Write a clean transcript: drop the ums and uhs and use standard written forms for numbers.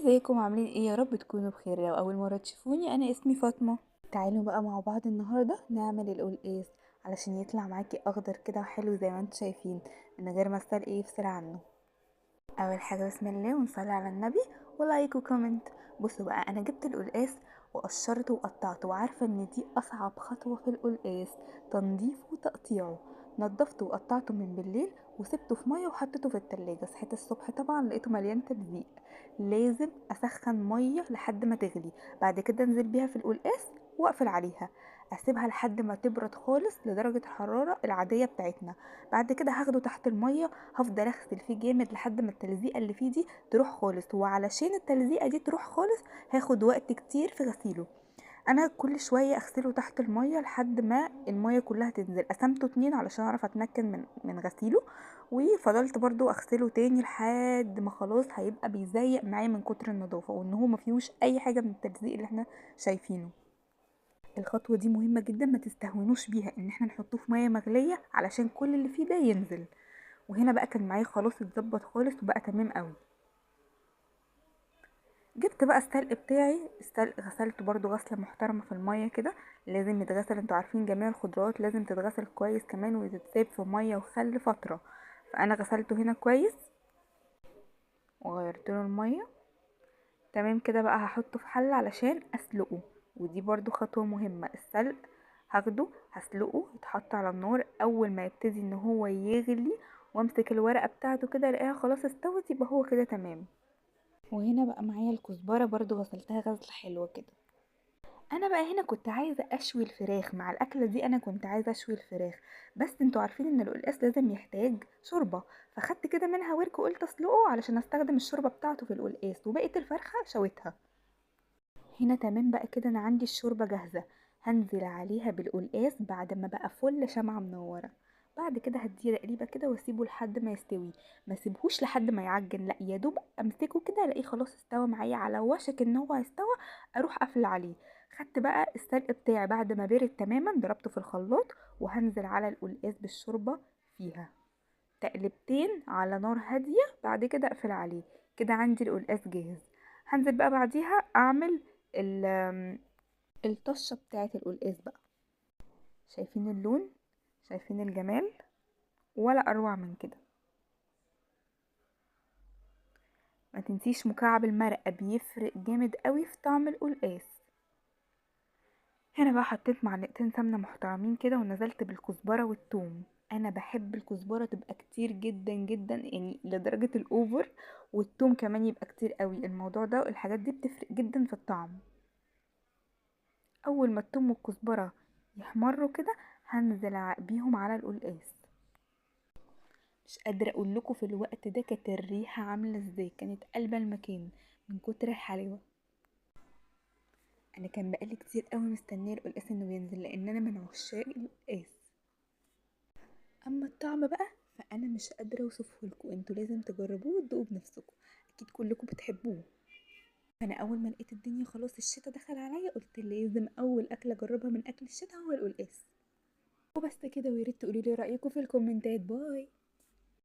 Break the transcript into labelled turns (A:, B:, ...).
A: ازيكم عاملين ايه؟ يا رب تكونوا بخير. لو اول مره تشوفوني انا اسمي فاطمه. تعالوا بقى مع بعض النهارده نعمل القلقاس علشان يطلع معاكي اخضر كده وحلو زي ما انتم شايفين، من غير ما السلق يفصل عنه. اول حاجه بسم الله ونصلي على النبي ولايك وكومنت. بصوا بقى، انا جبت القلقاس وقشرته وقطعته، وعارفه ان دي اصعب خطوه في القلقاس، تنظيفه وتقطيعه. نضفته وقطعته من بالليل وسبته في ميه وحطيته في التلاجة. صحيت الصبح طبعا لقيته مليان تلزيق. لازم اسخن ميه لحد ما تغلي، بعد كده انزل بيها في القلقاس واقفل عليها، اسيبها لحد ما تبرد خالص لدرجه الحراره العاديه بتاعتنا. بعد كده هاخده تحت الميه، هفضل اغسل فيه جامد لحد ما التلزيقه اللي فيه دي تروح خالص. وعلشان التلزيقه دي تروح خالص هاخد وقت كتير في غسيله. انا كل شويه اغسله تحت الميه لحد ما الميه كلها تنزل. قسمته اتنين علشان اعرف اتمكن من غسيله، وفضلت برضو اغسله تاني لحد ما خلاص هيبقى بيزيق معايا من كتر النظافه، وان هو ما فيهوش اي حاجه من التلزيق اللي احنا شايفينه. الخطوه دي مهمه جدا، ما تستهونوش بيها، ان احنا نحطه في ميه مغليه علشان كل اللي فيه ده ينزل. وهنا بقى كان معايا خلاص اتظبط خالص وبقى تمام قوي. جبت بقى السلق بتاعي، السلق غسلته برضو غسله محترمه في الميه كده. لازم يتغسل، انتوا عارفين جميع الخضروات لازم تتغسل كويس كمان وتتساب في ميه وخل فتره. فانا غسلته هنا كويس وغيرت له الميه. تمام كده بقى هحطه في حله علشان اسلقه. ودي برضو خطوه مهمه، السلق هاخده هسلقه يتحط على النار. اول ما يبتدي ان هو يغلي وامسك الورقه بتاعته كده الاقيها خلاص استوت، يبقى هو كده تمام. وهنا بقى معايا الكزبره برضو غسلتها غسله حلوه كده. انا بقى هنا كنت عايزه اشوي الفراخ مع الاكله دي، انا كنت عايزه اشوي الفراخ، بس انتوا عارفين ان القلقاس لازم يحتاج شوربه. فخدت كده منها ورك وقلت اسلقه علشان استخدم الشوربه بتاعته في القلقاس، وبقيه الفرخه شويتها. هنا تمام بقى كده، انا عندي الشوربه جاهزه. هنزل عليها بالقلقاس بعد ما بقى فل شمعه منوره. بعد كده هديه تقليبه كده واسيبه لحد ما يستوي. ما سيبهوش لحد ما يعجن، لا، يا دوب امسكه كده الاقيه خلاص استوى معايا على وشك ان هو هيستوى، اروح قافله عليه. خدت بقى السلق بتاعي بعد ما بارد تماما، ضربته في الخلاط وهنزل على القلقاس بالشوربه فيها تقلبتين على نار هاديه. بعد كده اقفل عليه. كده عندي القلقاس جاهز. هنزل بقى بعديها اعمل الطشه بتاعه القلقاس بقى. شايفين اللون؟ شايفين الجمال؟ ولا اروع من كده. ما تنسيش مكعب المرقه، بيفرق جامد قوي في طعم القلقاس. هنا بقى حطيت معلقتين سمنه محترمين كده ونزلت بالكزبره والثوم. انا بحب الكزبره تبقى كتير جدا جدا، يعني لدرجه الاوفر، والثوم كمان يبقى كتير قوي. الموضوع ده الحاجات دي بتفرق جدا في الطعم. اول ما الثوم والكزبره يحمروا كده هنزل بيهم على القلقاس. مش قادره اقول لكم في الوقت ده كانت الريحه عامله ازاي، كانت قلبه المكان من كتر الحلاوه. انا كان بقالي كتير قوي مستنيه القلقاس انه ينزل، لان انا من عشاق القلقاس. اما الطعم بقى فانا مش قادره اوصفه لكم، انتوا لازم تجربوه وتدوقوا بنفسكم. اكيد كلكم بتحبوه. انا اول ما لقيت الدنيا خلاص الشتا دخل عليا قلت لازم اول اكله اجربها من اكل الشتا هو القلقاس. وبس كده، وياريت تقولوا لي رايكم في الكومنتات. باي.